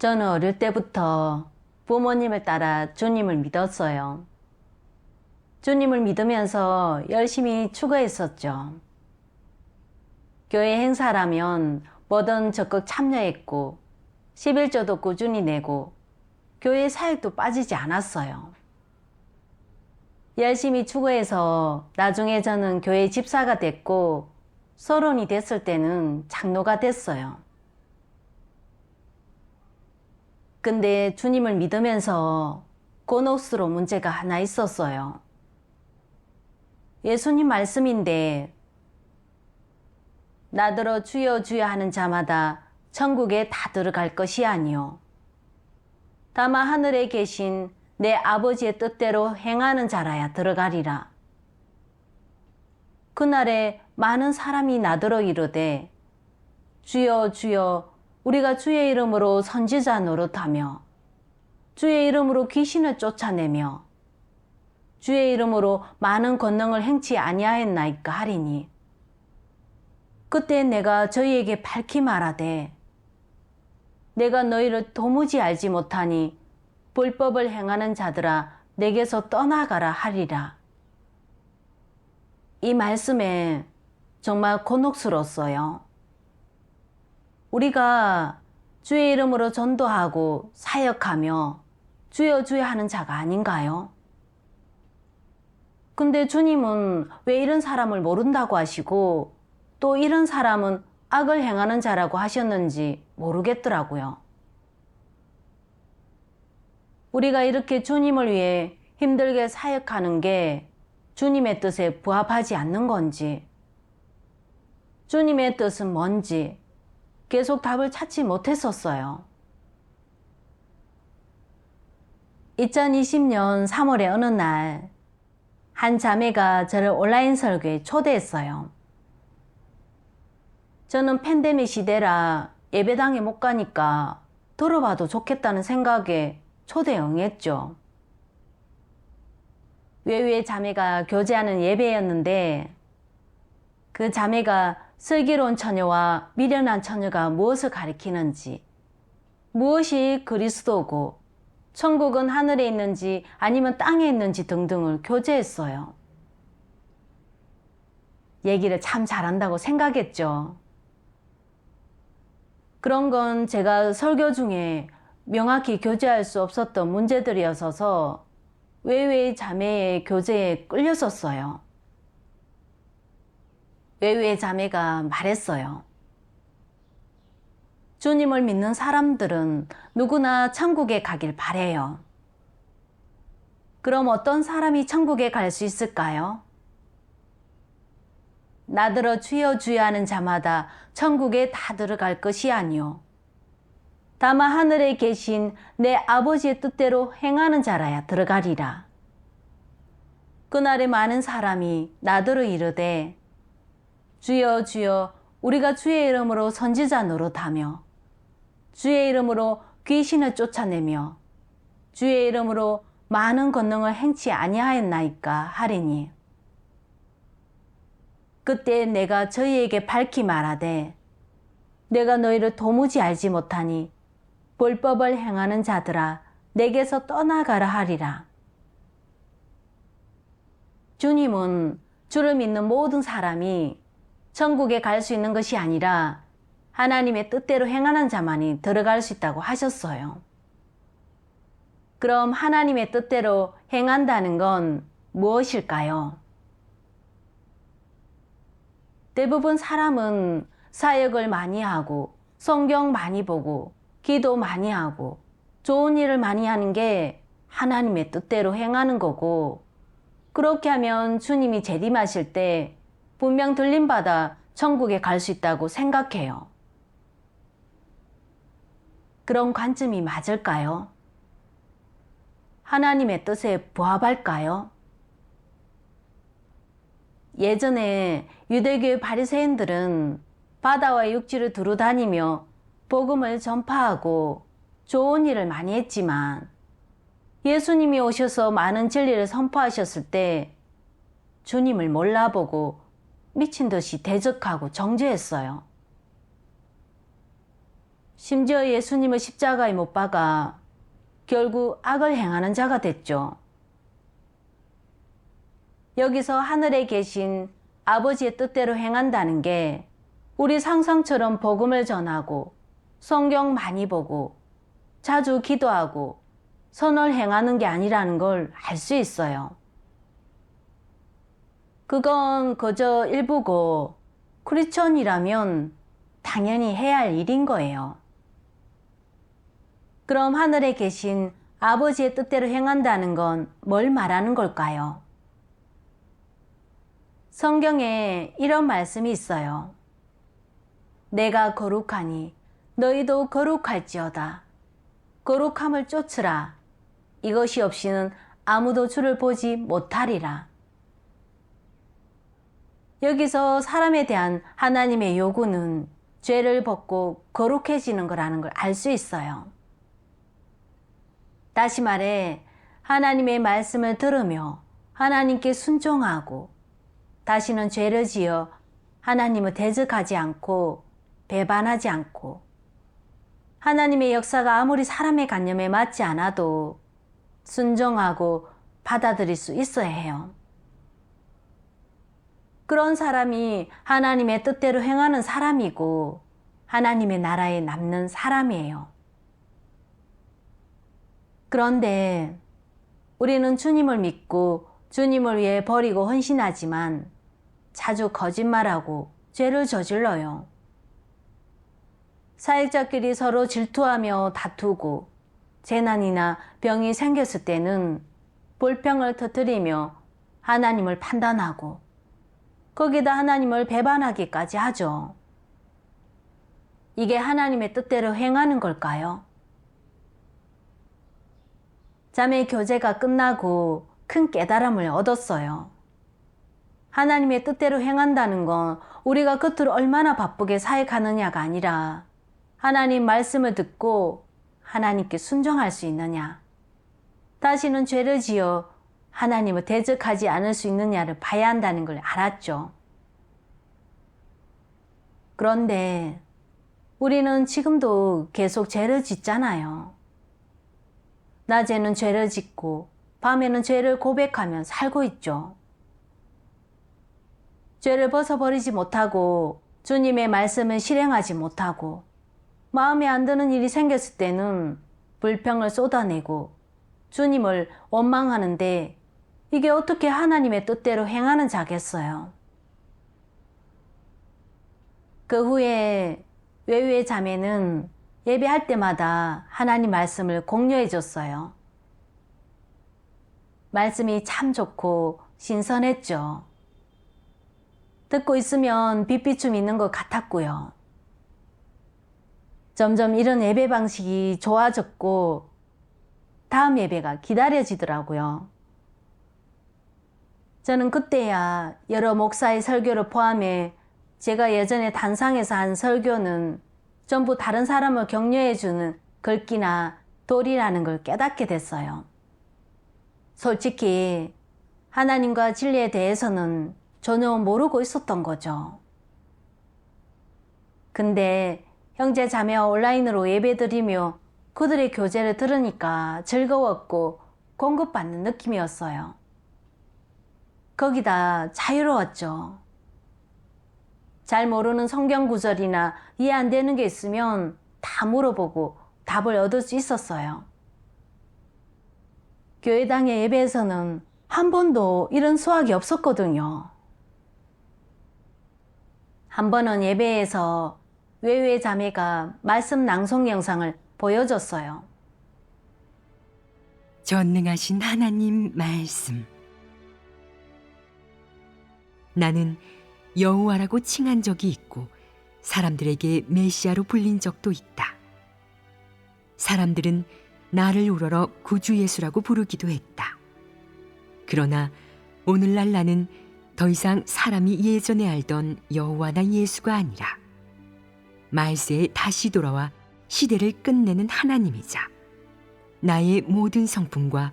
저는 어릴 때부터 부모님을 따라 주님을 믿었어요. 주님을 믿으면서 열심히 추구했었죠. 교회 행사라면 뭐든 적극 참여했고 11조도 꾸준히 내고 교회 사역도 빠지지 않았어요. 열심히 추구해서 나중에 저는 교회 집사가 됐고 서론이 됐을 때는 장로가 됐어요. 근데 주님을 믿으면서 곤혹스러운 문제가 하나 있었어요. 예수님 말씀인데 나더러 주여 주여 하는 자마다 천국에 다 들어갈 것이 아니요 다만 하늘에 계신 내 아버지의 뜻대로 행하는 자라야 들어가리라. 그날에 많은 사람이 나더러 이르되 주여 주여 우리가 주의 이름으로 선지자 노릇하며 주의 이름으로 귀신을 쫓아내며 주의 이름으로 많은 권능을 행치 아니하였나이까 하리니 그때 내가 저희에게 밝히 말하되 내가 너희를 도무지 알지 못하니 불법을 행하는 자들아 내게서 떠나가라 하리라. 이 말씀에 정말 곤혹스러웠어요. 우리가 주의 이름으로 전도하고 사역하며 주여 주여 하는 자가 아닌가요? 근데 주님은 왜 이런 사람을 모른다고 하시고 또 이런 사람은 악을 행하는 자라고 하셨는지 모르겠더라고요. 우리가 이렇게 주님을 위해 힘들게 사역하는 게 주님의 뜻에 부합하지 않는 건지, 주님의 뜻은 뭔지 계속 답을 찾지 못했었어요. 2020년 3월의 어느 날, 한 자매가 저를 온라인 설교에 초대했어요. 저는 팬데믹 시대라 예배당에 못 가니까 들어봐도 좋겠다는 생각에 초대에 응했죠. 외유의 자매가 교제하는 예배였는데 그 자매가 슬기로운 처녀와 미련한 처녀가 무엇을 가리키는지, 무엇이 그리스도고 천국은 하늘에 있는지 아니면 땅에 있는지 등등을 교제했어요. 얘기를 참 잘한다고 생각했죠. 그런 건 제가 설교 중에 명확히 교제할 수 없었던 문제들이어서 외유의 자매의 교제에 끌렸었어요. 외유의 자매가 말했어요. 주님을 믿는 사람들은 누구나 천국에 가길 바래요. 그럼 어떤 사람이 천국에 갈 수 있을까요? 나더러 주여 주여 하는 자마다 천국에 다 들어갈 것이 아니요 다만 하늘에 계신 내 아버지의 뜻대로 행하는 자라야 들어가리라. 그날에 많은 사람이 나더러 이르되 주여 주여 우리가 주의 이름으로 선지자 노릇하며 주의 이름으로 귀신을 쫓아내며 주의 이름으로 많은 권능을 행치 아니하였나이까 하리니 그때 내가 저희에게 밝히 말하되 내가 너희를 도무지 알지 못하니 불법을 행하는 자들아 내게서 떠나가라 하리라. 주님은 주를 믿는 모든 사람이 천국에 갈 수 있는 것이 아니라 하나님의 뜻대로 행하는 자만이 들어갈 수 있다고 하셨어요. 그럼 하나님의 뜻대로 행한다는 건 무엇일까요? 대부분 사람은 사역을 많이 하고 성경 많이 보고 기도 많이 하고 좋은 일을 많이 하는 게 하나님의 뜻대로 행하는 거고 그렇게 하면 주님이 재림하실 때 분명 들림받아 천국에 갈 수 있다고 생각해요. 그런 관점이 맞을까요? 하나님의 뜻에 부합할까요? 예전에 유대교의 바리새인들은 바다와 육지를 두루 다니며 복음을 전파하고 좋은 일을 많이 했지만 예수님이 오셔서 많은 진리를 선포하셨을 때 주님을 몰라보고 미친 듯이 대적하고 정죄했어요. 심지어 예수님을 십자가에 못 박아 결국 악을 행하는 자가 됐죠. 여기서 하늘에 계신 아버지의 뜻대로 행한다는 게 우리 상상처럼 복음을 전하고 성경 많이 보고 자주 기도하고 선을 행하는 게 아니라는 걸 알 수 있어요. 그건 그저 일부고 크리스천이라면 당연히 해야 할 일인 거예요. 그럼 하늘에 계신 아버지의 뜻대로 행한다는 건 뭘 말하는 걸까요? 성경에 이런 말씀이 있어요. 내가 거룩하니 너희도 거룩할지어다. 거룩함을 쫓으라. 이것이 없이는 아무도 주를 보지 못하리라. 여기서 사람에 대한 하나님의 요구는 죄를 벗고 거룩해지는 거라는 걸 알 수 있어요. 다시 말해 하나님의 말씀을 들으며 하나님께 순종하고 다시는 죄를 지어 하나님을 대적하지 않고 배반하지 않고 하나님의 역사가 아무리 사람의 관념에 맞지 않아도 순종하고 받아들일 수 있어야 해요. 그런 사람이 하나님의 뜻대로 행하는 사람이고 하나님의 나라에 남는 사람이에요. 그런데 우리는 주님을 믿고 주님을 위해 버리고 헌신하지만 자주 거짓말하고 죄를 저질러요. 사역자끼리 서로 질투하며 다투고 재난이나 병이 생겼을 때는 불평을 터뜨리며 하나님을 판단하고 거기다 하나님을 배반하기까지 하죠. 이게 하나님의 뜻대로 행하는 걸까요? 자매 교제가 끝나고 큰 깨달음을 얻었어요. 하나님의 뜻대로 행한다는 건 우리가 겉으로 얼마나 바쁘게 사역하느냐가 아니라 하나님 말씀을 듣고 하나님께 순종할 수 있느냐, 다시는 죄를 지어 하나님을 대적하지 않을 수 있느냐를 봐야 한다는 걸 알았죠. 그런데 우리는 지금도 계속 죄를 짓잖아요. 낮에는 죄를 짓고 밤에는 죄를 고백하며 살고 있죠. 죄를 벗어버리지 못하고 주님의 말씀을 실행하지 못하고 마음에 안 드는 일이 생겼을 때는 불평을 쏟아내고 주님을 원망하는데 이게 어떻게 하나님의 뜻대로 행하는 자겠어요? 그 후에 외유의 자매는 예배할 때마다 하나님 말씀을 공유해 줬어요. 말씀이 참 좋고 신선했죠. 듣고 있으면 빛비춤 있는 것 같았고요. 점점 이런 예배 방식이 좋아졌고 다음 예배가 기다려지더라고요. 저는 그때야 여러 목사의 설교를 포함해 제가 예전에 단상에서 한 설교는 전부 다른 사람을 격려해주는 글귀나 도리라는 걸 깨닫게 됐어요. 솔직히 하나님과 진리에 대해서는 전혀 모르고 있었던 거죠. 근데 형제 자매와 온라인으로 예배드리며 그들의 교제를 들으니까 즐거웠고 공급받는 느낌이었어요. 거기다 자유로웠죠. 잘 모르는 성경 구절이나 이해 안 되는 게 있으면 다 물어보고 답을 얻을 수 있었어요. 교회당의 예배에서는 한 번도 이런 수학이 없었거든요. 한 번은 예배에서 외유의 자매가 말씀 낭송 영상을 보여줬어요. 전능하신 하나님 말씀. 나는 여호와라고 칭한 적이 있고 사람들에게 메시아로 불린 적도 있다. 사람들은 나를 우러러 구주 예수라고 부르기도 했다. 그러나 오늘날 나는 더 이상 사람이 예전에 알던 여호와나 예수가 아니라 말세에 다시 돌아와 시대를 끝내는 하나님이자 나의 모든 성품과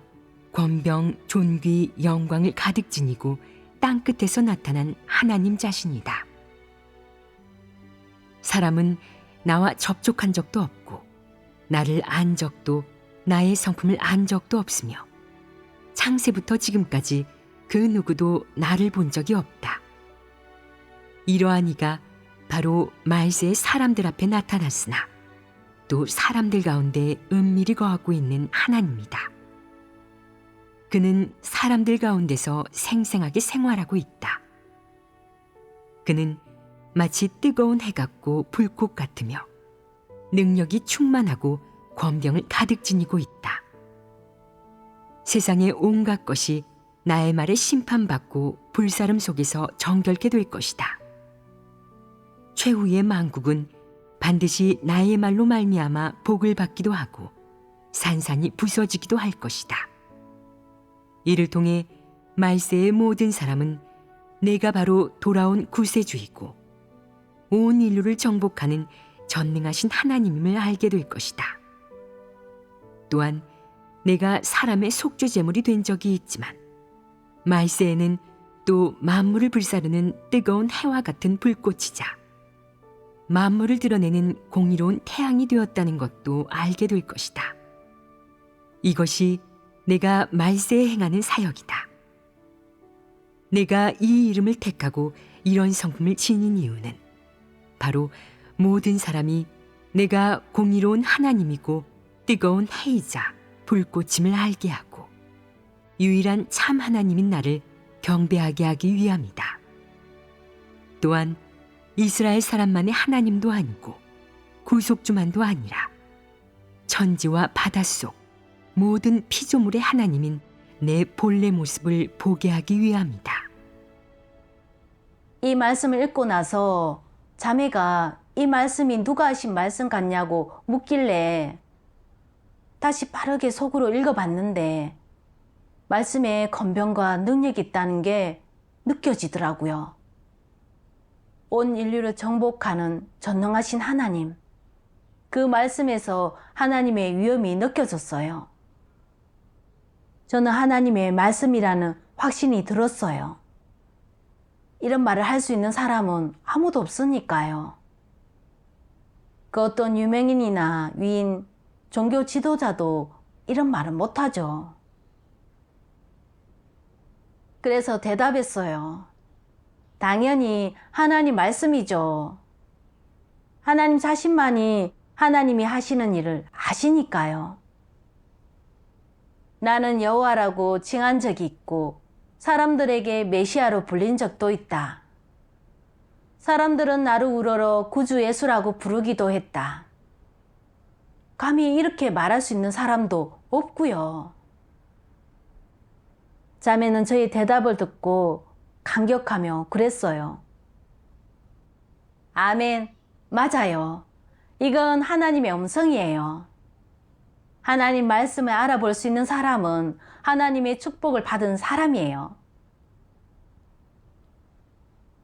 권병, 존귀, 영광을 가득 지니고 땅끝에서 나타난 하나님 자신이다. 사람은 나와 접촉한 적도 없고 나를 안 적도 나의 성품을 안 적도 없으며 창세부터 지금까지 그 누구도 나를 본 적이 없다. 이러한 이가 바로 말세의 사람들 앞에 나타났으나 또 사람들 가운데 은밀히 거하고 있는 하나님이다. 그는 사람들 가운데서 생생하게 생활하고 있다. 그는 마치 뜨거운 해 같고 불꽃 같으며 능력이 충만하고 권병을 가득 지니고 있다. 세상의 온갖 것이 나의 말에 심판받고 불사름 속에서 정결케 될 것이다. 최후의 만국은 반드시 나의 말로 말미암아 복을 받기도 하고 산산이 부서지기도 할 것이다. 이를 통해 말세의 모든 사람은 내가 바로 돌아온 구세주이고 온 인류를 정복하는 전능하신 하나님임을 알게 될 것이다. 또한 내가 사람의 속죄 제물이 된 적이 있지만 말세에는 또 만물을 불사르는 뜨거운 해와 같은 불꽃이자 만물을 드러내는 공의로운 태양이 되었다는 것도 알게 될 것이다. 이것이 내가 말세에 행하는 사역이다. 내가 이 이름을 택하고 이런 성품을 지닌 이유는 바로 모든 사람이 내가 공의로운 하나님이고 뜨거운 해이자 불꽃임을 알게 하고 유일한 참 하나님인 나를 경배하게 하기 위함이다. 또한 이스라엘 사람만의 하나님도 아니고 구속주만도 아니라 천지와 바닷속 모든 피조물의 하나님인 내 본래 모습을 보게 하기 위함이다. 이 말씀을 읽고 나서 자매가 이 말씀이 누가 하신 말씀 같냐고 묻길래 다시 빠르게 속으로 읽어봤는데 말씀에 권변과 능력이 있다는 게 느껴지더라고요. 온 인류를 정복하는 전능하신 하나님, 그 말씀에서 하나님의 위엄이 느껴졌어요. 저는 하나님의 말씀이라는 확신이 들었어요. 이런 말을 할 수 있는 사람은 아무도 없으니까요. 그 어떤 유명인이나 위인, 종교 지도자도 이런 말은 못하죠. 그래서 대답했어요. 당연히 하나님 말씀이죠. 하나님 자신만이 하나님이 하시는 일을 아시니까요. 나는 여호와라고 칭한 적이 있고 사람들에게 메시아로 불린 적도 있다. 사람들은 나를 우러러 구주 예수라고 부르기도 했다. 감히 이렇게 말할 수 있는 사람도 없고요. 자매는 저의 대답을 듣고 감격하며 그랬어요. 아멘, 맞아요. 이건 하나님의 음성이에요. 하나님 말씀을 알아볼 수 있는 사람은 하나님의 축복을 받은 사람이에요.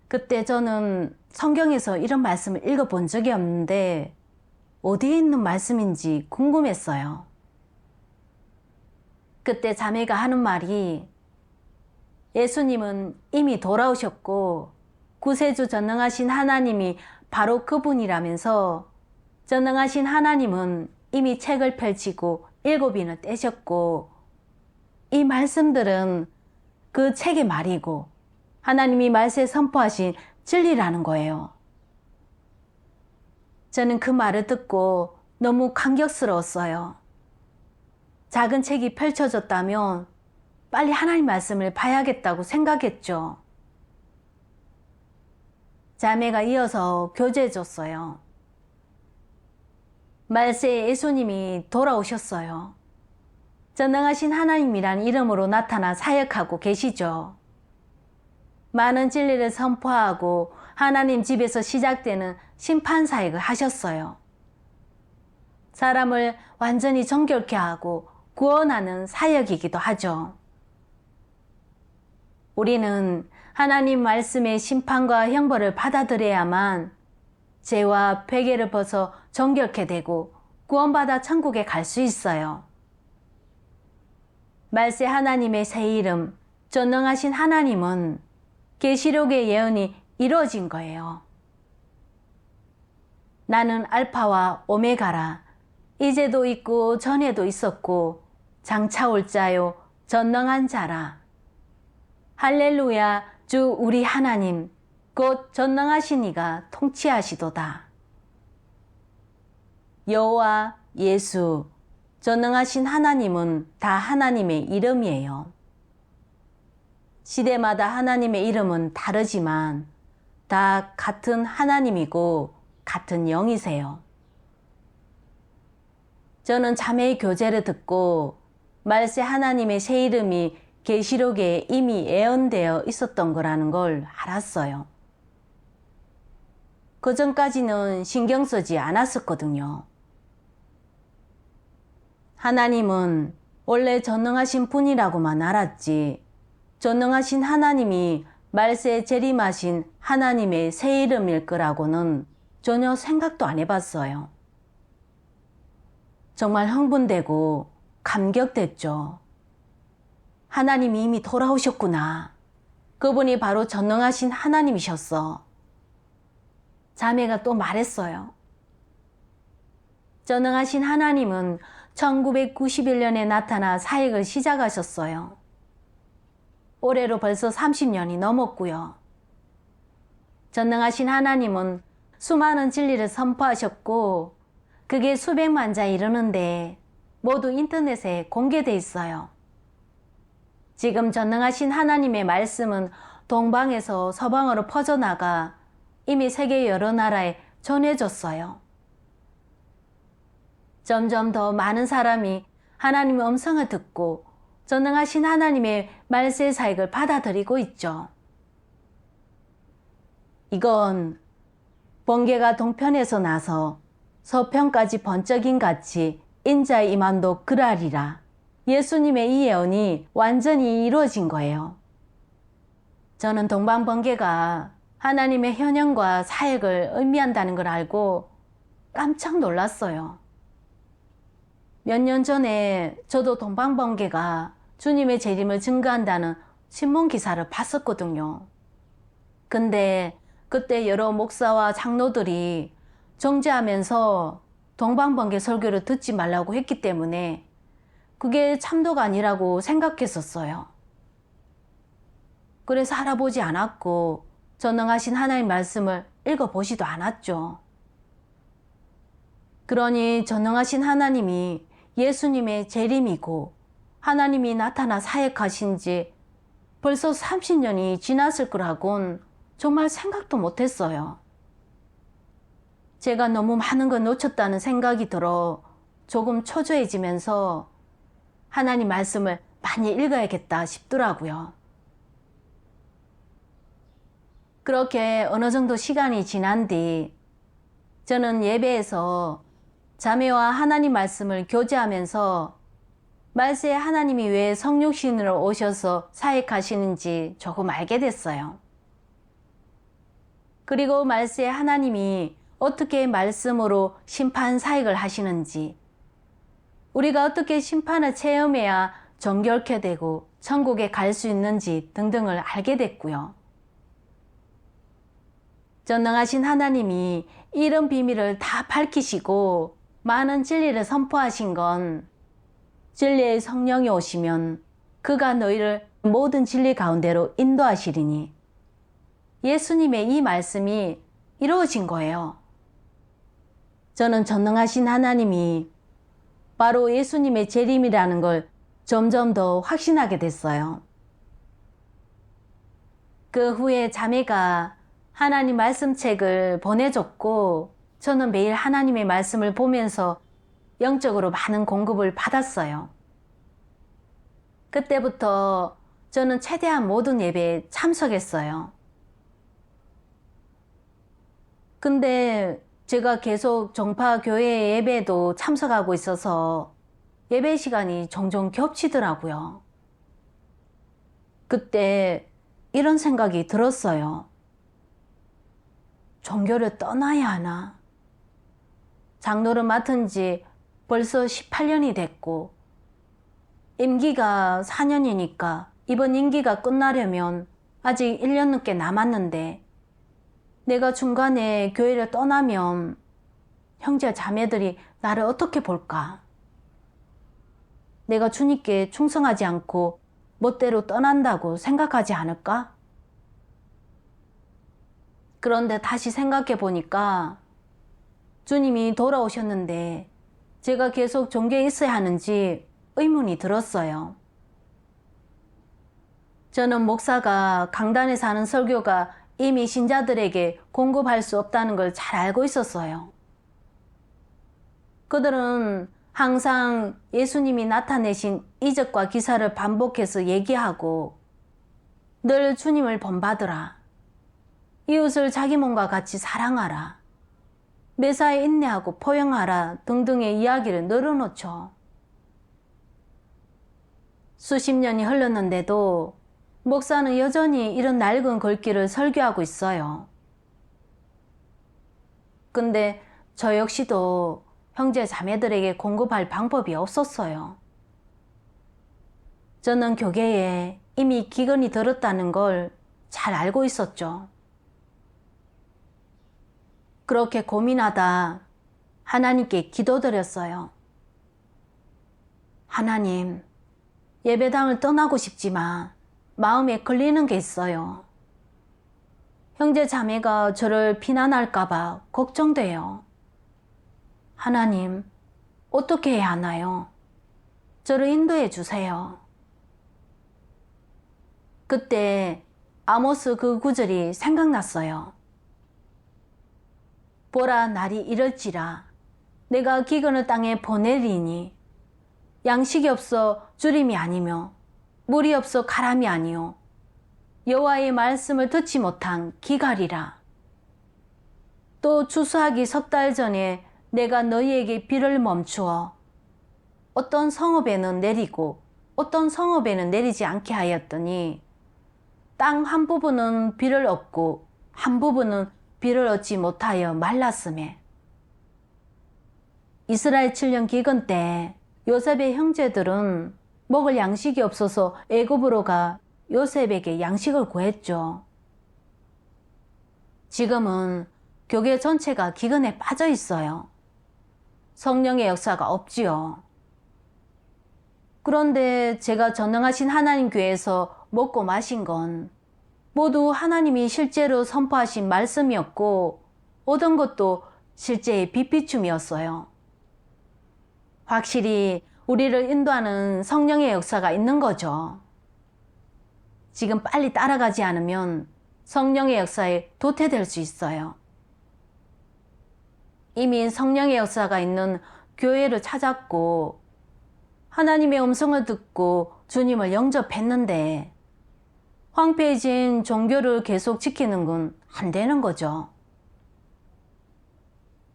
그때 저는 성경에서 이런 말씀을 읽어본 적이 없는데 어디에 있는 말씀인지 궁금했어요. 그때 자매가 하는 말이 예수님은 이미 돌아오셨고 구세주 전능하신 하나님이 바로 그분이라면서 전능하신 하나님은 이미 책을 펼치고 7인을 떼셨고 이 말씀들은 그 책의 말이고 하나님이 말세에 선포하신 진리라는 거예요. 저는 그 말을 듣고 너무 감격스러웠어요. 작은 책이 펼쳐졌다면 빨리 하나님 말씀을 봐야겠다고 생각했죠. 자매가 이어서 교제해줬어요. 말세에 예수님이 돌아오셨어요. 전능하신 하나님이란 이름으로 나타나 사역하고 계시죠. 많은 진리를 선포하고 하나님 집에서 시작되는 심판 사역을 하셨어요. 사람을 완전히 정결케 하고 구원하는 사역이기도 하죠. 우리는 하나님 말씀의 심판과 형벌을 받아들여야만 죄와 회개를 벗어 정결케 되고 구원받아 천국에 갈 수 있어요. 말세 하나님의 새 이름, 전능하신 하나님은 계시록의 예언이 이루어진 거예요. 나는 알파와 오메가라. 이제도 있고 전에도 있었고 장차 올 자요 전능한 자라. 할렐루야. 주 우리 하나님 곧 전능하신 이가 통치하시도다. 여호와 예수 전능하신 하나님은 다 하나님의 이름이에요. 시대마다 하나님의 이름은 다르지만 다 같은 하나님이고 같은 영이세요. 저는 자매의 교제를 듣고 말세 하나님의 새 이름이 계시록에 이미 예언되어 있었던 거라는 걸 알았어요. 그 전까지는 신경 쓰지 않았었거든요. 하나님은 원래 전능하신 분이라고만 알았지 전능하신 하나님이 말세에 재림하신 하나님의 새 이름일 거라고는 전혀 생각도 안 해봤어요. 정말 흥분되고 감격됐죠. 하나님이 이미 돌아오셨구나. 그분이 바로 전능하신 하나님이셨어. 자매가 또 말했어요. 전능하신 하나님은 1991년에 나타나 사역을 시작하셨어요. 올해로 벌써 30년이 넘었고요. 전능하신 하나님은 수많은 진리를 선포하셨고 그게 수백만 자에 이르는데 모두 인터넷에 공개돼 있어요. 지금 전능하신 하나님의 말씀은 동방에서 서방으로 퍼져나가 이미 세계 여러 나라에 전해졌어요. 점점 더 많은 사람이 하나님의 음성을 듣고 전능하신 하나님의 말세 사역을 받아들이고 있죠. 이건 번개가 동편에서 나서 서편까지 번쩍임 같이 인자의 임함도 그라리라. 예수님의 이 예언이 완전히 이루어진 거예요. 저는 동방번개가 하나님의 현현과 사역을 의미한다는 걸 알고 깜짝 놀랐어요. 몇 년 전에 저도 동방번개가 주님의 재림을 증거한다는 신문 기사를 봤었거든요. 근데 그때 여러 목사와 장로들이 정죄하면서 동방번개 설교를 듣지 말라고 했기 때문에 그게 참도가 아니라고 생각했었어요. 그래서 알아보지 않았고 전능하신 하나님 말씀을 읽어보지도 않았죠. 그러니 전능하신 하나님이 예수님의 재림이고 하나님이 나타나 사역하신 지 벌써 30년이 지났을 거라곤 정말 생각도 못했어요. 제가 너무 많은 걸 놓쳤다는 생각이 들어 조금 초조해지면서 하나님 말씀을 많이 읽어야겠다 싶더라고요. 그렇게 어느 정도 시간이 지난 뒤 저는 예배에서 자매와 하나님 말씀을 교제하면서 말세에 하나님이 왜 성육신으로 오셔서 사역하시는지 조금 알게 됐어요. 그리고 말세에 하나님이 어떻게 말씀으로 심판 사역을 하시는지, 우리가 어떻게 심판을 체험해야 정결케 되고 천국에 갈 수 있는지 등등을 알게 됐고요. 전능하신 하나님이 이런 비밀을 다 밝히시고 많은 진리를 선포하신 건 진리의 성령이 오시면 그가 너희를 모든 진리 가운데로 인도하시리니 예수님의 이 말씀이 이루어진 거예요. 저는 전능하신 하나님이 바로 예수님의 재림이라는 걸 점점 더 확신하게 됐어요. 그 후에 자매가 하나님 말씀책을 보내줬고 저는 매일 하나님의 말씀을 보면서 영적으로 많은 공급을 받았어요. 그때부터 저는 최대한 모든 예배에 참석했어요. 근데 제가 계속 정파 교회 예배도 참석하고 있어서 예배 시간이 종종 겹치더라고요. 그때 이런 생각이 들었어요. 종교를 떠나야 하나? 장로를 맡은 지 벌써 18년이 됐고 임기가 4년이니까 이번 임기가 끝나려면 아직 1년 넘게 남았는데 내가 중간에 교회를 떠나면 형제 자매들이 나를 어떻게 볼까? 내가 주님께 충성하지 않고 멋대로 떠난다고 생각하지 않을까? 그런데 다시 생각해 보니까 주님이 돌아오셨는데 제가 계속 종교에 있어야 하는지 의문이 들었어요. 저는 목사가 강단에서 하는 설교가 이미 신자들에게 공급할 수 없다는 걸 잘 알고 있었어요. 그들은 항상 예수님이 나타내신 이적과 기사를 반복해서 얘기하고 늘 주님을 본받으라, 이웃을 자기 몸과 같이 사랑하라, 매사에 인내하고 포용하라 등등의 이야기를 늘어놓죠. 수십 년이 흘렀는데도 목사는 여전히 이런 낡은 글귀를 설교하고 있어요. 근데 저 역시도 형제 자매들에게 공급할 방법이 없었어요. 저는 교계에 이미 기근이 들었다는 걸 잘 알고 있었죠. 그렇게 고민하다 하나님께 기도드렸어요. 하나님, 예배당을 떠나고 싶지만 마음에 걸리는 게 있어요. 형제 자매가 저를 비난할까봐 걱정돼요. 하나님, 어떻게 해야 하나요? 저를 인도해 주세요. 그때 아모스 그 구절이 생각났어요. 보라, 날이 이럴지라 내가 기근을 땅에 보내리니 양식이 없어 주림이 아니며 물이 없어 가람이 아니요 여호와의 말씀을 듣지 못한 기갈이라. 또 추수하기 3달 전에 내가 너희에게 비를 멈추어 어떤 성읍에는 내리고 어떤 성읍에는 내리지 않게 하였더니 땅 한 부분은 비를 얻고 한 부분은 비를 얻지 못하여 말랐음에. 이스라엘 7년 기근 때 요셉의 형제들은 먹을 양식이 없어서 애굽으로 가 요셉에게 양식을 구했죠. 지금은 교회 전체가 기근에 빠져 있어요. 성령의 역사가 없지요. 그런데 제가 전능하신 하나님 교회에서 먹고 마신 건 모두 하나님이 실제로 선포하신 말씀이었고 얻은 것도 실제의 빛비춤이었어요. 확실히 우리를 인도하는 성령의 역사가 있는 거죠. 지금 빨리 따라가지 않으면 성령의 역사에 도태될 수 있어요. 이미 성령의 역사가 있는 교회를 찾았고 하나님의 음성을 듣고 주님을 영접했는데 황폐해진 종교를 계속 지키는 건 안 되는 거죠.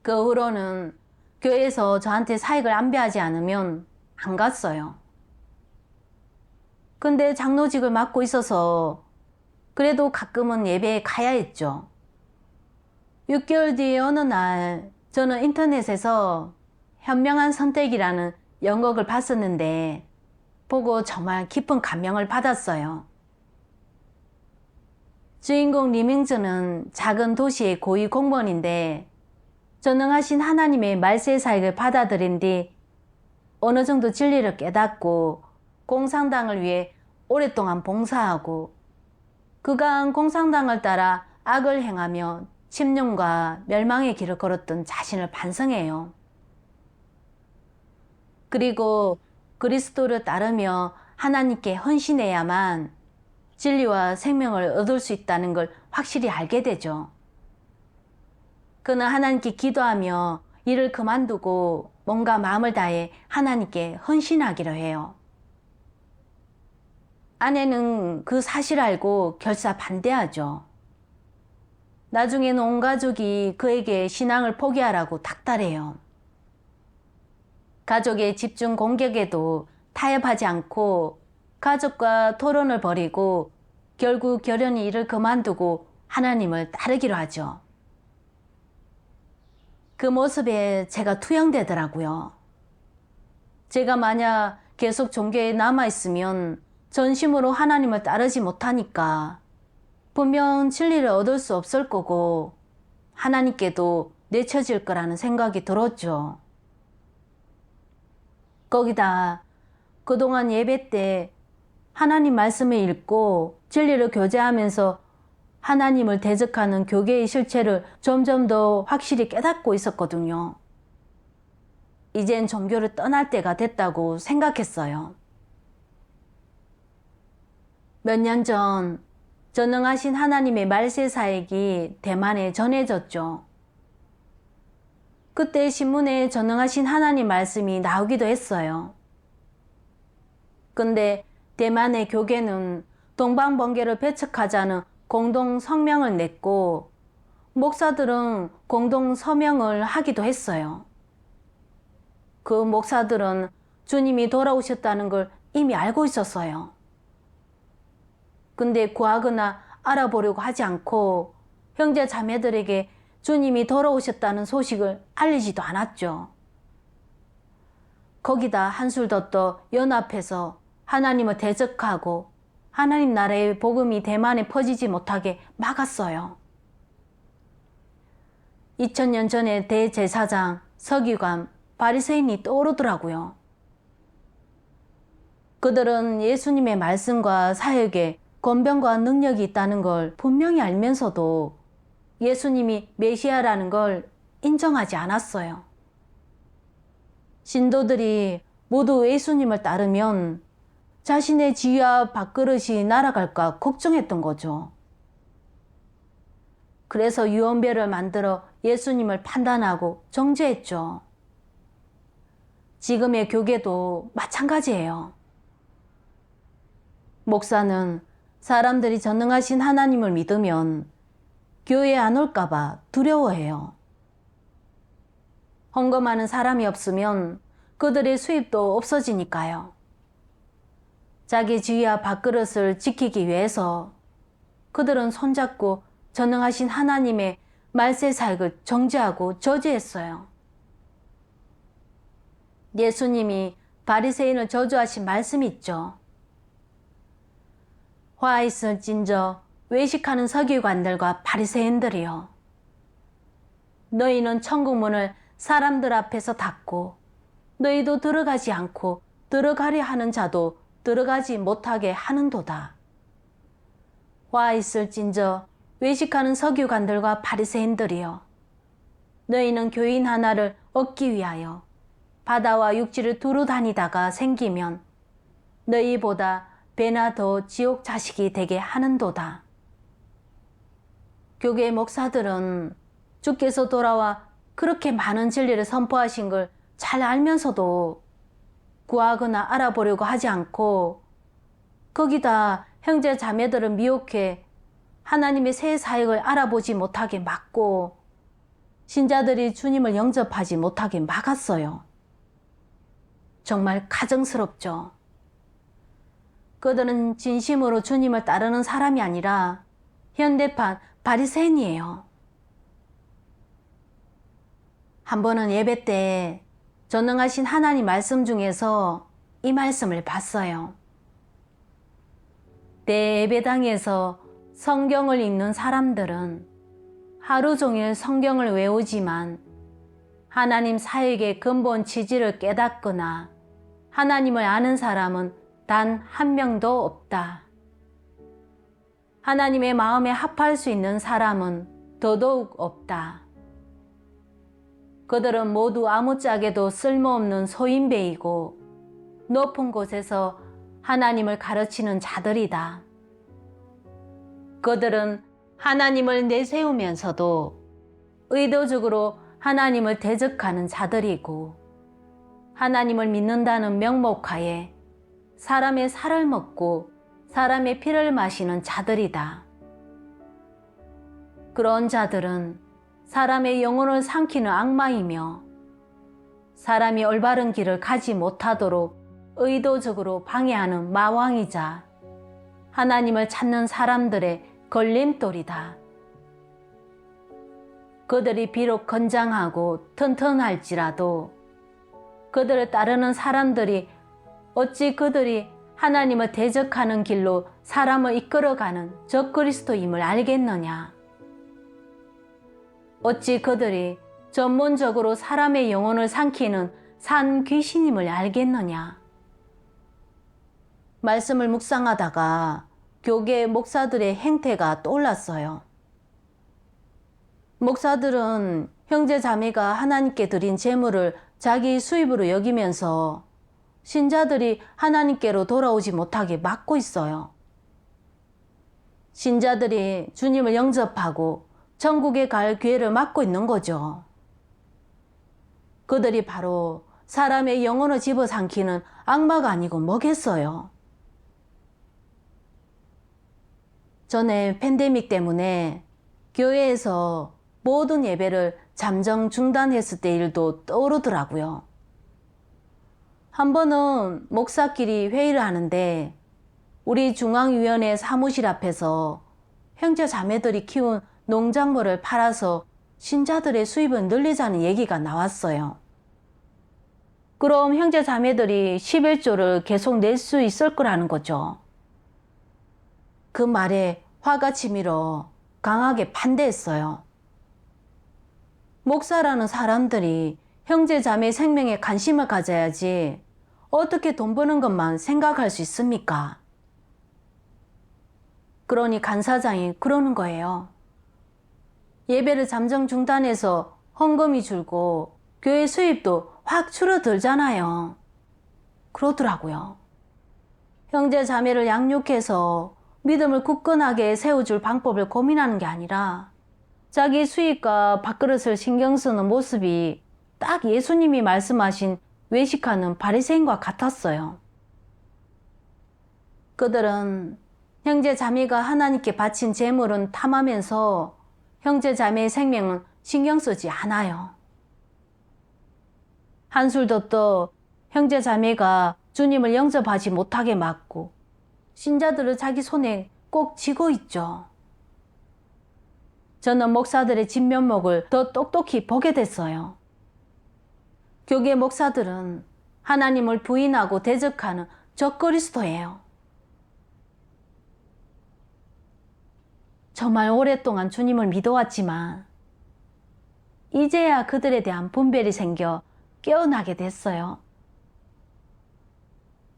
그 후로는 교회에서 저한테 사익을 안배하지 않으면 안 갔어요. 근데 장로직을 맡고 있어서 그래도 가끔은 예배에 가야 했죠. 6개월 뒤에 어느 날 저는 인터넷에서 현명한 선택이라는 연극을 봤었는데 보고 정말 깊은 감명을 받았어요. 주인공 리밍즈는 작은 도시의 고위 공무원인데 전능하신 하나님의 말세 사역을 받아들인 뒤 어느 정도 진리를 깨닫고 공산당을 위해 오랫동안 봉사하고 그간 공산당을 따라 악을 행하며 침륜과 멸망의 길을 걸었던 자신을 반성해요. 그리고 그리스도를 따르며 하나님께 헌신해야만 진리와 생명을 얻을 수 있다는 걸 확실히 알게 되죠. 그는 하나님께 기도하며 일을 그만두고 뭔가 마음을 다해 하나님께 헌신하기로 해요. 아내는 그 사실을 알고 결사 반대하죠. 나중에는 온 가족이 그에게 신앙을 포기하라고 닥달해요. 가족의 집중 공격에도 타협하지 않고 가족과 토론을 벌이고 결국 결연히 일을 그만두고 하나님을 따르기로 하죠. 그 모습에 제가 투영되더라고요. 제가 만약 계속 종교에 남아있으면 전심으로 하나님을 따르지 못하니까 분명 진리를 얻을 수 없을 거고 하나님께도 내쳐질 거라는 생각이 들었죠. 거기다 그동안 예배 때 하나님 말씀을 읽고 진리를 교제하면서 하나님을 대적하는 교계의 실체를 점점 더 확실히 깨닫고 있었거든요. 이젠 종교를 떠날 때가 됐다고 생각했어요. 몇 년 전 전능하신 하나님의 말세 사역이 대만에 전해졌죠. 그때 신문에 전능하신 하나님 말씀이 나오기도 했어요. 근데 대만의 교계는 동방번개를 배척하자는 공동 성명을 냈고 목사들은 공동 서명을 하기도 했어요. 그 목사들은 주님이 돌아오셨다는 걸 이미 알고 있었어요. 근데 구하거나 알아보려고 하지 않고 형제 자매들에게 주님이 돌아오셨다는 소식을 알리지도 않았죠. 거기다 한술 더 떠 연합해서 하나님을 대적하고 하나님 나라의 복음이 대만에 퍼지지 못하게 막았어요. 2000년 전에 대제사장, 서기관, 바리새인이 떠오르더라고요. 그들은 예수님의 말씀과 사역에 권변과 능력이 있다는 걸 분명히 알면서도 예수님이 메시아라는 걸 인정하지 않았어요. 신도들이 모두 예수님을 따르면 자신의 지위와 밥그릇이 날아갈까 걱정했던 거죠. 그래서 유언별을 만들어 예수님을 판단하고 정죄했죠. 지금의 교계도 마찬가지예요. 목사는 사람들이 전능하신 하나님을 믿으면 교회에 안 올까봐 두려워해요. 헌금하는 사람이 없으면 그들의 수입도 없어지니까요. 자기 지위와 밥그릇을 지키기 위해서 그들은 손잡고 전능하신 하나님의 말세 사역을 정죄하고 저지했어요. 예수님이 바리새인을 저주하신 말씀이 있죠. 화 있을진저 외식하는 서기관들과 바리새인들이여, 너희는 천국 문을 사람들 앞에서 닫고 너희도 들어가지 않고 들어가려 하는 자도 들어가지 못하게 하는도다. 화 있을진저 외식하는 서기관들과 바리새인들이여, 너희는 교인 하나를 얻기 위하여 바다와 육지를 두루 다니다가 생기면 너희보다 배나 더 지옥 자식이 되게 하는도다. 교계 목사들은 주께서 돌아와 그렇게 많은 진리를 선포하신 걸 잘 알면서도 구하거나 알아보려고 하지 않고 거기다 형제 자매들을 미혹해 하나님의 새 사역을 알아보지 못하게 막고 신자들이 주님을 영접하지 못하게 막았어요. 정말 가증스럽죠. 그들은 진심으로 주님을 따르는 사람이 아니라 현대판 바리새인이에요. 한 번은 예배 때 전능하신 하나님 말씀 중에서 이 말씀을 봤어요. 내 예배당에서 성경을 읽는 사람들은 하루 종일 성경을 외우지만 하나님 사역의 근본 취지를 깨닫거나 하나님을 아는 사람은 단 한 명도 없다. 하나님의 마음에 합할 수 있는 사람은 더더욱 없다. 그들은 모두 아무짝에도 쓸모없는 소인배이고 높은 곳에서 하나님을 가르치는 자들이다. 그들은 하나님을 내세우면서도 의도적으로 하나님을 대적하는 자들이고 하나님을 믿는다는 명목하에 사람의 살을 먹고 사람의 피를 마시는 자들이다. 그런 자들은 사람의 영혼을 삼키는 악마이며 사람이 올바른 길을 가지 못하도록 의도적으로 방해하는 마왕이자 하나님을 찾는 사람들의 걸림돌이다. 그들이 비록 건장하고 튼튼할지라도 그들을 따르는 사람들이 어찌 그들이 하나님을 대적하는 길로 사람을 이끌어가는 적그리스도임을 알겠느냐? 어찌 그들이 전문적으로 사람의 영혼을 삼키는 산 귀신임을 알겠느냐? 말씀을 묵상하다가 교계 목사들의 행태가 떠올랐어요. 목사들은 형제 자매가 하나님께 드린 제물을 자기 수입으로 여기면서 신자들이 하나님께로 돌아오지 못하게 막고 있어요. 신자들이 주님을 영접하고 천국에 갈 기회를 막고 있는 거죠. 그들이 바로 사람의 영혼을 집어삼키는 악마가 아니고 뭐겠어요. 전에 팬데믹 때문에 교회에서 모든 예배를 잠정 중단했을 때 일도 떠오르더라고요. 한 번은 목사끼리 회의를 하는데 우리 중앙위원회 사무실 앞에서 형제 자매들이 키운 농작물을 팔아서 신자들의 수입을 늘리자는 얘기가 나왔어요. 그럼 형제 자매들이 11조를 계속 낼 수 있을 거라는 거죠. 그 말에 화가 치밀어 강하게 반대했어요. 목사라는 사람들이 형제 자매 생명에 관심을 가져야지 어떻게 돈 버는 것만 생각할 수 있습니까? 그러니 간사장이 그러는 거예요. 예배를 잠정 중단해서 헌금이 줄고 교회 수입도 확 줄어들잖아요. 그러더라고요. 형제 자매를 양육해서 믿음을 굳건하게 세워줄 방법을 고민하는 게 아니라 자기 수입과 밥그릇을 신경 쓰는 모습이 딱 예수님이 말씀하신 외식하는 바리새인과 같았어요. 그들은 형제 자매가 하나님께 바친 제물은 탐하면서 형제 자매의 생명은 신경 쓰지 않아요. 한술도 또 형제 자매가 주님을 영접하지 못하게 막고 신자들을 자기 손에 꼭 쥐고 있죠. 저는 목사들의 진면목을 더 똑똑히 보게 됐어요. 교계 목사들은 하나님을 부인하고 대적하는 적그리스도예요. 정말 오랫동안 주님을 믿어왔지만 이제야 그들에 대한 분별이 생겨 깨어나게 됐어요.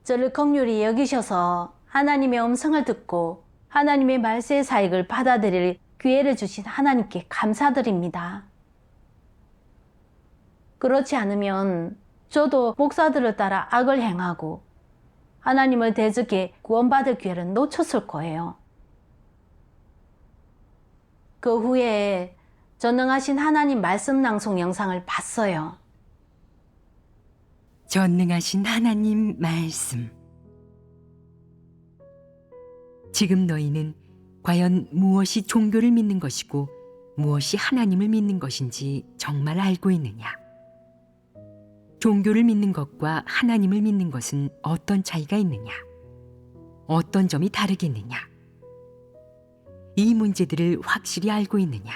저를 긍휼히 여기셔서 하나님의 음성을 듣고 하나님의 말세의 사익을 받아들일 기회를 주신 하나님께 감사드립니다. 그렇지 않으면 저도 목사들을 따라 악을 행하고 하나님을 대적해 구원받을 기회를 놓쳤을 거예요. 그 후에 전능하신 하나님 말씀 낭송 영상을 봤어요. 전능하신 하나님 말씀. 지금 너희는 과연 무엇이 종교를 믿는 것이고 무엇이 하나님을 믿는 것인지 정말 알고 있느냐? 종교를 믿는 것과 하나님을 믿는 것은 어떤 차이가 있느냐? 어떤 점이 다르겠느냐? 이 문제들을 확실히 알고 있느냐?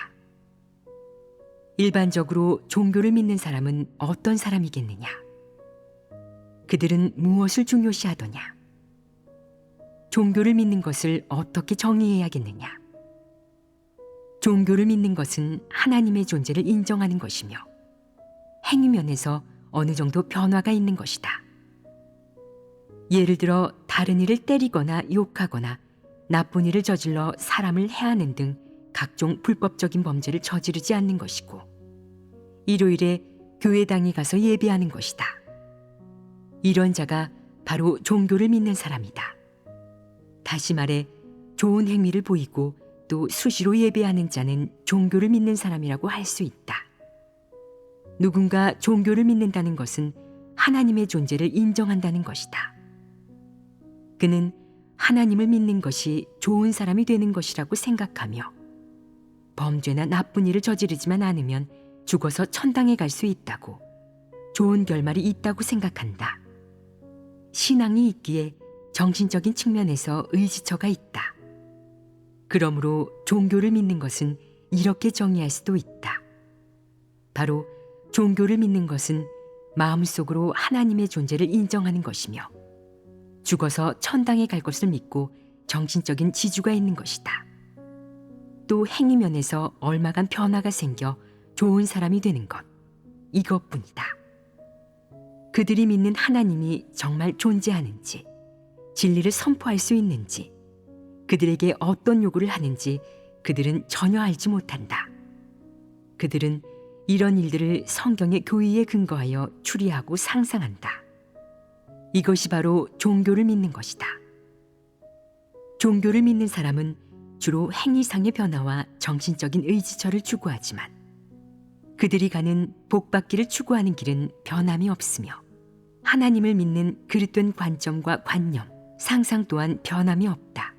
일반적으로 종교를 믿는 사람은 어떤 사람이겠느냐? 그들은 무엇을 중요시하더냐? 종교를 믿는 것을 어떻게 정의해야겠느냐? 종교를 믿는 것은 하나님의 존재를 인정하는 것이며 행위면에서 어느 정도 변화가 있는 것이다. 예를 들어 다른 이를 때리거나 욕하거나 나쁜 일을 저질러 사람을 해하는 등 각종 불법적인 범죄를 저지르지 않는 것이고 일요일에 교회당에 가서 예배하는 것이다. 이런 자가 바로 종교를 믿는 사람이다. 다시 말해 좋은 행위를 보이고 또 수시로 예배하는 자는 종교를 믿는 사람이라고 할 수 있다. 누군가 종교를 믿는다는 것은 하나님의 존재를 인정한다는 것이다. 그는 하나님을 믿는 것이 좋은 사람이 되는 것이라고 생각하며 범죄나 나쁜 일을 저지르지만 않으면 죽어서 천당에 갈 수 있다고, 좋은 결말이 있다고 생각한다. 신앙이 있기에 정신적인 측면에서 의지처가 있다. 그러므로 종교를 믿는 것은 이렇게 정의할 수도 있다. 바로 종교를 믿는 것은 마음속으로 하나님의 존재를 인정하는 것이며 죽어서 천당에 갈 것을 믿고 정신적인 지주가 있는 것이다. 또 행위면에서 얼마간 변화가 생겨 좋은 사람이 되는 것. 이것뿐이다. 그들이 믿는 하나님이 정말 존재하는지, 진리를 선포할 수 있는지, 그들에게 어떤 요구를 하는지 그들은 전혀 알지 못한다. 그들은 이런 일들을 성경의 교의에 근거하여 추리하고 상상한다. 이것이 바로 종교를 믿는 것이다. 종교를 믿는 사람은 주로 행위상의 변화와 정신적인 의지처를 추구하지만 그들이 가는 복받기를 추구하는 길은 변함이 없으며 하나님을 믿는 그릇된 관점과 관념, 상상 또한 변함이 없다.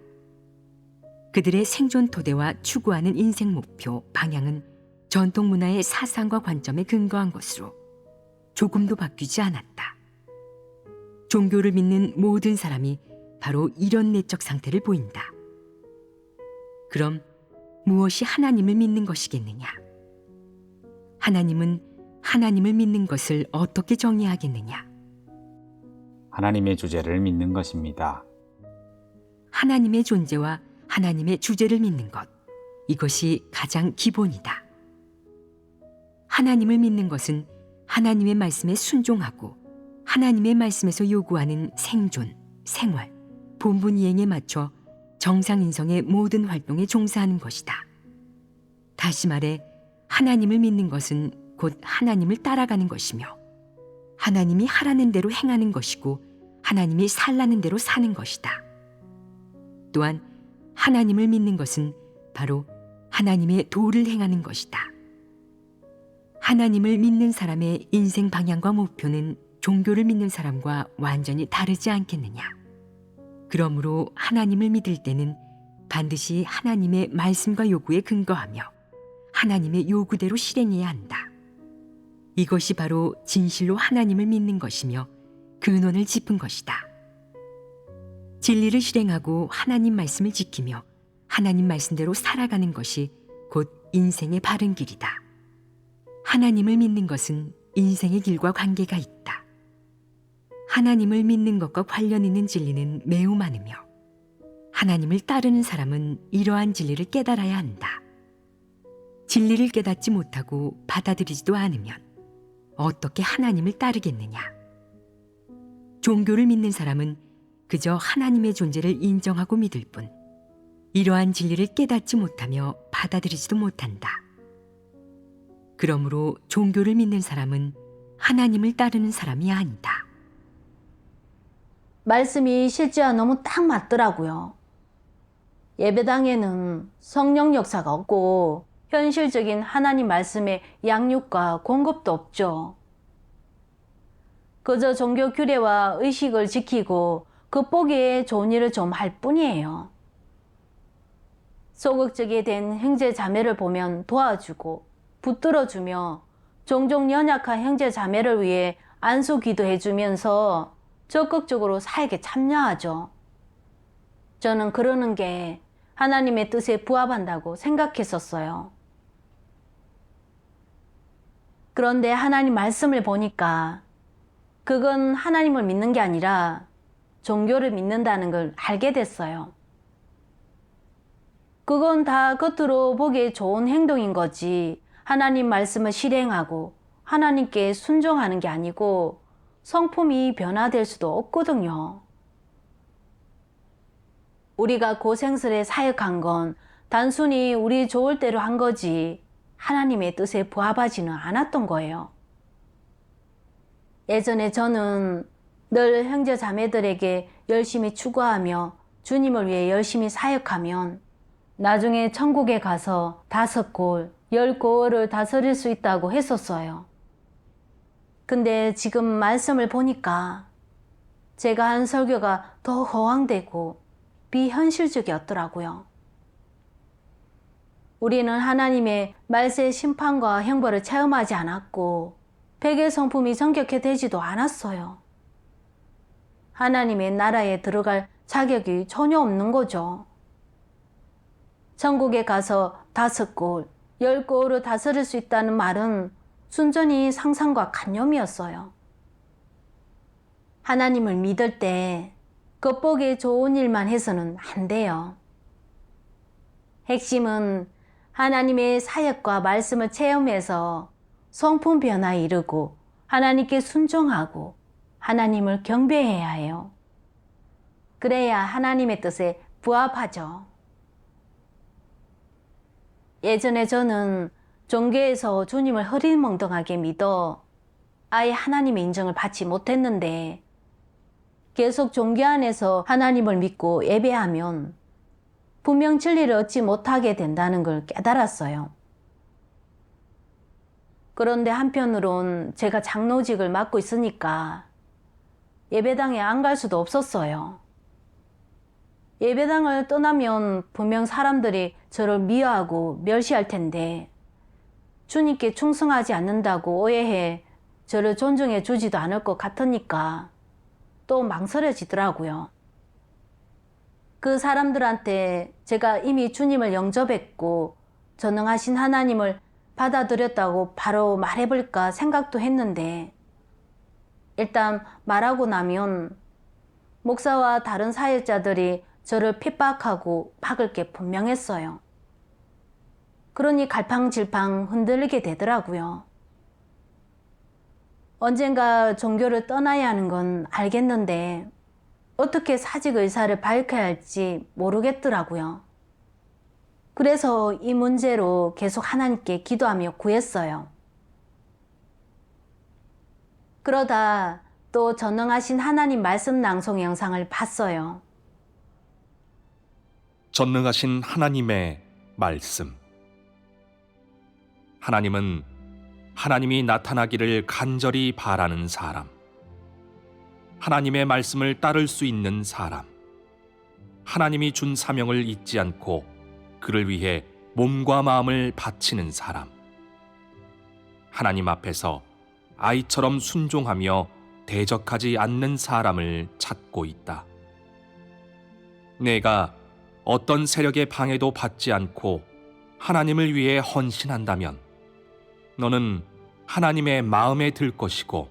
그들의 생존 토대와 추구하는 인생 목표, 방향은 전통 문화의 사상과 관점에 근거한 것으로 조금도 바뀌지 않았다. 종교를 믿는 모든 사람이 바로 이런 내적 상태를 보인다. 그럼 무엇이 하나님을 믿는 것이겠느냐? 하나님은 하나님을 믿는 것을 어떻게 정의하겠느냐? 하나님의 주제를 믿는 것입니다. 하나님의 존재와 하나님의 주제를 믿는 것, 이것이 가장 기본이다. 하나님을 믿는 것은 하나님의 말씀에 순종하고 하나님의 말씀에서 요구하는 생존, 생활, 본분 이행에 맞춰 정상인성의 모든 활동에 종사하는 것이다. 다시 말해 하나님을 믿는 것은 곧 하나님을 따라가는 것이며 하나님이 하라는 대로 행하는 것이고 하나님이 살라는 대로 사는 것이다. 또한 하나님을 믿는 것은 바로 하나님의 도를 행하는 것이다. 하나님을 믿는 사람의 인생 방향과 목표는 종교를 믿는 사람과 완전히 다르지 않겠느냐? 그러므로 하나님을 믿을 때는 반드시 하나님의 말씀과 요구에 근거하며 하나님의 요구대로 실행해야 한다. 이것이 바로 진실로 하나님을 믿는 것이며 근원을 짚은 것이다. 진리를 실행하고 하나님 말씀을 지키며 하나님 말씀대로 살아가는 것이 곧 인생의 바른 길이다. 하나님을 믿는 것은 인생의 길과 관계가 있다. 하나님을 믿는 것과 관련 있는 진리는 매우 많으며 하나님을 따르는 사람은 이러한 진리를 깨달아야 한다. 진리를 깨닫지 못하고 받아들이지도 않으면 어떻게 하나님을 따르겠느냐? 종교를 믿는 사람은 그저 하나님의 존재를 인정하고 믿을 뿐 이러한 진리를 깨닫지 못하며 받아들이지도 못한다. 그러므로 종교를 믿는 사람은 하나님을 따르는 사람이 아니다. 말씀이 실제와 너무 딱 맞더라고요. 예배당에는 성령 역사가 없고 현실적인 하나님 말씀의 양육과 공급도 없죠. 그저 종교 규례와 의식을 지키고 겉보기에 좋은 일을 좀 할 뿐이에요. 소극적이 된 형제 자매를 보면 도와주고 붙들어주며 종종 연약한 형제 자매를 위해 안수 기도해주면서 적극적으로 사역에 참여하죠. 저는 그러는 게 하나님의 뜻에 부합한다고 생각했었어요. 그런데 하나님 말씀을 보니까 그건 하나님을 믿는 게 아니라 종교를 믿는다는 걸 알게 됐어요. 그건 다 겉으로 보기에 좋은 행동인 거지 하나님 말씀을 실행하고 하나님께 순종하는 게 아니고 성품이 변화될 수도 없거든요. 우리가 고생스레 사역한 건 단순히 우리 좋을 대로 한 거지 하나님의 뜻에 부합하지는 않았던 거예요. 예전에 저는 늘 형제 자매들에게 열심히 추구하며 주님을 위해 열심히 사역하면 나중에 천국에 가서 5골, 10골을 다스릴 수 있다고 했었어요. 근데 지금 말씀을 보니까 제가 한 설교가 더 허황되고 비현실적이었더라고요. 우리는 하나님의 말세의 심판과 형벌을 체험하지 않았고 백의 성품이 정결케 되지도 않았어요. 하나님의 나라에 들어갈 자격이 전혀 없는 거죠. 천국에 가서 5골, 10골을 다스릴 수 있다는 말은 순전히 상상과 관념이었어요. 하나님을 믿을 때 겉보기에 좋은 일만 해서는 안 돼요. 핵심은 하나님의 사역과 말씀을 체험해서 성품 변화에 이르고 하나님께 순종하고 하나님을 경배해야 해요. 그래야 하나님의 뜻에 부합하죠. 예전에 저는 종교에서 주님을 흐리멍덩하게 믿어 아예 하나님의 인정을 받지 못했는데 계속 종교 안에서 하나님을 믿고 예배하면 분명 진리를 얻지 못하게 된다는 걸 깨달았어요. 그런데 한편으론 제가 장로직을 맡고 있으니까 예배당에 안 갈 수도 없었어요. 예배당을 떠나면 분명 사람들이 저를 미워하고 멸시할 텐데 주님께 충성하지 않는다고 오해해 저를 존중해 주지도 않을 것 같으니까 또 망설여지더라고요. 그 사람들한테 제가 이미 주님을 영접했고 전능하신 하나님을 받아들였다고 바로 말해볼까 생각도 했는데 일단 말하고 나면 목사와 다른 사역자들이 저를 핍박하고 박을 게 분명했어요. 그러니 갈팡질팡 흔들리게 되더라고요. 언젠가 종교를 떠나야 하는 건 알겠는데 어떻게 사직 의사를 밝혀야 할지 모르겠더라고요. 그래서 이 문제로 계속 하나님께 기도하며 구했어요. 그러다 또 전능하신 하나님 말씀 낭송 영상을 봤어요. 전능하신 하나님의 말씀. 하나님은 하나님이 나타나기를 간절히 바라는 사람, 하나님의 말씀을 따를 수 있는 사람, 하나님이 준 사명을 잊지 않고 그를 위해 몸과 마음을 바치는 사람, 하나님 앞에서 아이처럼 순종하며 대적하지 않는 사람을 찾고 있다. 내가 어떤 세력의 방해도 받지 않고 하나님을 위해 헌신한다면 너는 하나님의 마음에 들 것이고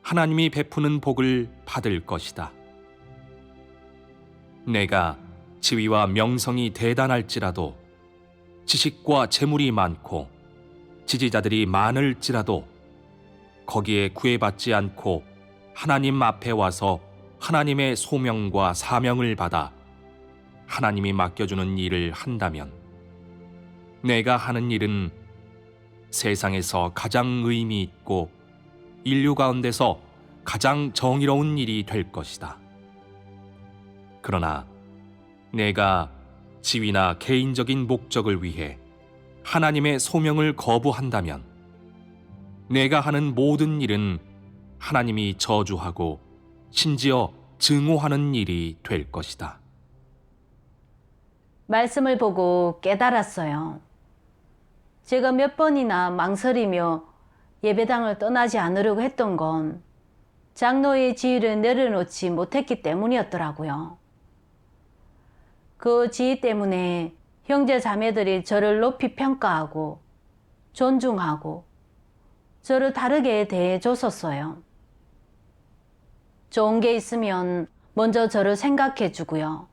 하나님이 베푸는 복을 받을 것이다. 내가 지위와 명성이 대단할지라도 지식과 재물이 많고 지지자들이 많을지라도 거기에 구애받지 않고 하나님 앞에 와서 하나님의 소명과 사명을 받아 하나님이 맡겨주는 일을 한다면 내가 하는 일은 세상에서 가장 의미 있고 인류 가운데서 가장 정의로운 일이 될 것이다. 그러나 내가 지위나 개인적인 목적을 위해 하나님의 소명을 거부한다면 내가 하는 모든 일은 하나님이 저주하고 심지어 증오하는 일이 될 것이다. 말씀을 보고 깨달았어요. 제가 몇 번이나 망설이며 예배당을 떠나지 않으려고 했던 건 장로의 지위를 내려놓지 못했기 때문이었더라고요. 그 지위 때문에 형제 자매들이 저를 높이 평가하고 존중하고 저를 다르게 대해줬었어요. 좋은 게 있으면 먼저 저를 생각해 주고요.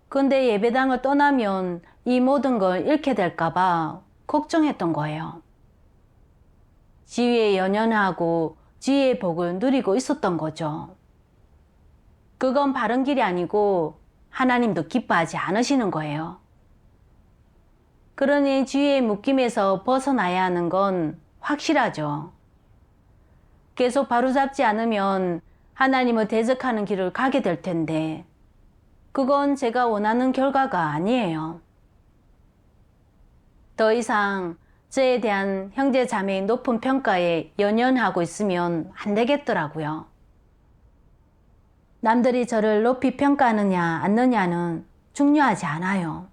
근데 예배당을 떠나면 이 모든 걸 잃게 될까봐 걱정했던 거예요. 지위에 연연하고 지위의 복을 누리고 있었던 거죠. 그건 바른 길이 아니고 하나님도 기뻐하지 않으시는 거예요. 그러니 지위의 묶임에서 벗어나야 하는 건 확실하죠. 계속 바로잡지 않으면 하나님을 대적하는 길을 가게 될 텐데 그건 제가 원하는 결과가 아니에요. 더 이상 저에 대한 형제 자매의 높은 평가에 연연하고 있으면 안 되겠더라고요. 남들이 저를 높이 평가하느냐 않느냐는 중요하지 않아요.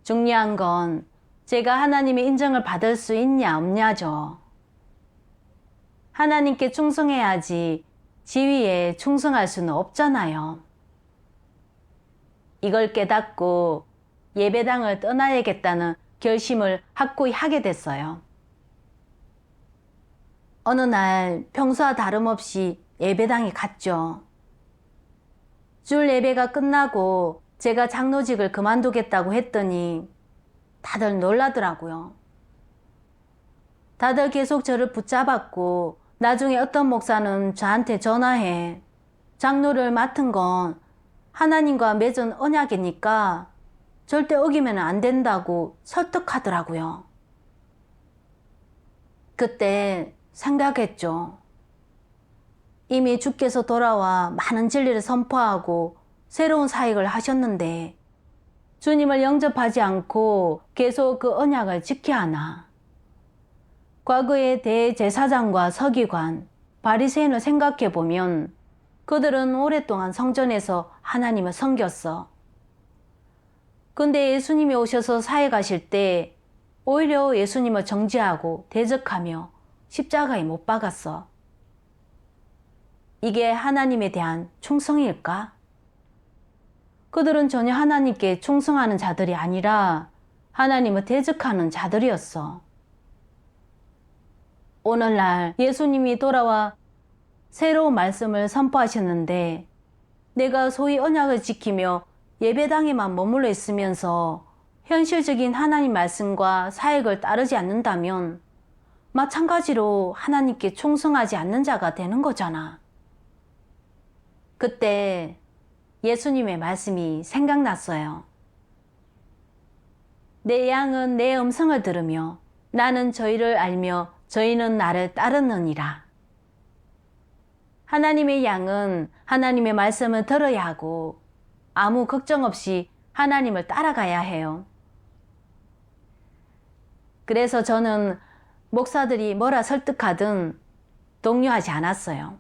중요한 건 제가 하나님의 인정을 받을 수 있냐 없냐죠. 하나님께 충성해야지 지위에 충성할 수는 없잖아요. 이걸 깨닫고 예배당을 떠나야겠다는 결심을 확고히 하게 됐어요. 어느 날 평소와 다름없이 예배당에 갔죠. 줄 예배가 끝나고 제가 장로직을 그만두겠다고 했더니 다들 놀라더라고요. 다들 계속 저를 붙잡았고 나중에 어떤 목사는 저한테 전화해 장로를 맡은 건 하나님과 맺은 언약이니까 절대 어기면 안 된다고 설득하더라고요. 그때 생각했죠. 이미 주께서 돌아와 많은 진리를 선포하고 새로운 사역을 하셨는데 주님을 영접하지 않고 계속 그 언약을 지켜야 하나. 과거의 대제사장과 서기관, 바리새인을 생각해 보면 그들은 오랫동안 성전에서 하나님을 섬겼어. 근데 예수님이 오셔서 사역하실 때 오히려 예수님을 정죄하고 대적하며 십자가에 못 박았어. 이게 하나님에 대한 충성일까? 그들은 전혀 하나님께 충성하는 자들이 아니라 하나님을 대적하는 자들이었어. 오늘날 예수님이 돌아와 새로운 말씀을 선포하셨는데 내가 소위 언약을 지키며 예배당에만 머물러 있으면서 현실적인 하나님 말씀과 사역을 따르지 않는다면 마찬가지로 하나님께 충성하지 않는 자가 되는 거잖아. 그때 예수님의 말씀이 생각났어요. 내 양은 내 음성을 들으며 나는 저희를 알며 저희는 나를 따르느니라. 하나님의 양은 하나님의 말씀을 들어야 하고 아무 걱정 없이 하나님을 따라가야 해요. 그래서 저는 목사들이 뭐라 설득하든 동요하지 않았어요.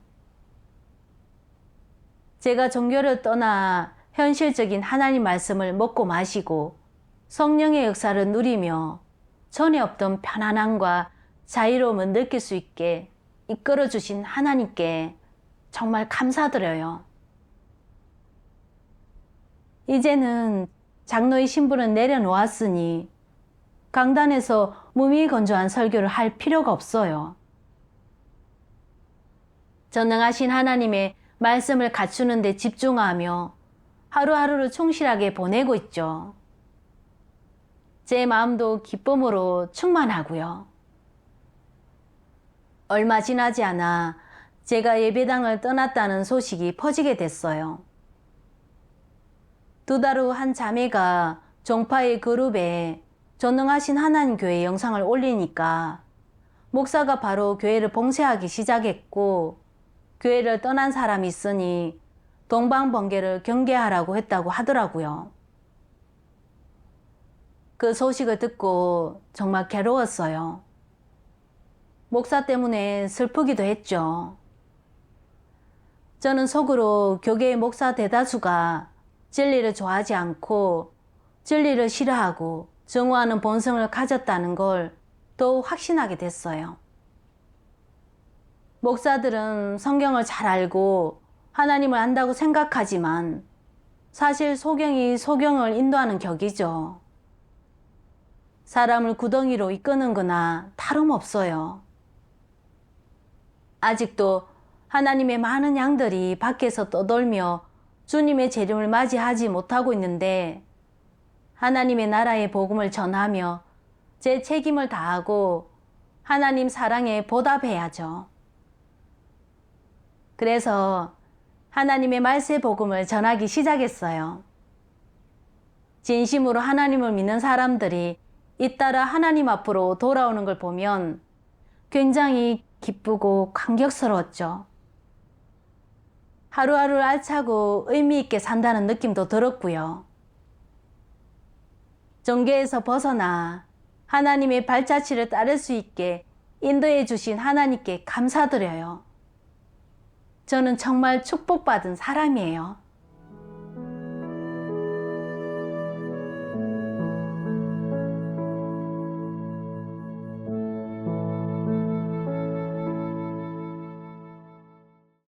제가 종교를 떠나 현실적인 하나님 말씀을 먹고 마시고 성령의 역사를 누리며 전에 없던 편안함과 자유로움을 느낄 수 있게 이끌어 주신 하나님께 정말 감사드려요. 이제는 장로의 신분을 내려놓았으니 강단에서 무미건조한 설교를 할 필요가 없어요. 전능하신 하나님의 말씀을 갖추는 데 집중하며 하루하루를 충실하게 보내고 있죠. 제 마음도 기쁨으로 충만하고요. 얼마 지나지 않아 제가 예배당을 떠났다는 소식이 퍼지게 됐어요. 2달 후 한 자매가 종파의 그룹에 전능하신 하나님 교회 영상을 올리니까 목사가 바로 교회를 봉쇄하기 시작했고 교회를 떠난 사람이 있으니 동방번개를 경계하라고 했다고 하더라고요. 그 소식을 듣고 정말 괴로웠어요. 목사 때문에 슬프기도 했죠. 저는 속으로 교계의 목사 대다수가 진리를 좋아하지 않고 진리를 싫어하고 증오하는 본성을 가졌다는 걸 더욱 확신하게 됐어요. 목사들은 성경을 잘 알고 하나님을 안다고 생각하지만 사실 소경이 소경을 인도하는 격이죠. 사람을 구덩이로 이끄는 거나 다름없어요. 아직도 하나님의 많은 양들이 밖에서 떠돌며 주님의 재림을 맞이하지 못하고 있는데 하나님의 나라의 복음을 전하며 제 책임을 다하고 하나님 사랑에 보답해야죠. 그래서 하나님의 말세 복음을 전하기 시작했어요. 진심으로 하나님을 믿는 사람들이 잇따라 하나님 앞으로 돌아오는 걸 보면 굉장히 기쁘고 감격스러웠죠. 하루하루 알차고 의미 있게 산다는 느낌도 들었고요. 종교에서 벗어나 하나님의 발자취를 따를 수 있게 인도해 주신 하나님께 감사드려요. 저는 정말 축복받은 사람이에요.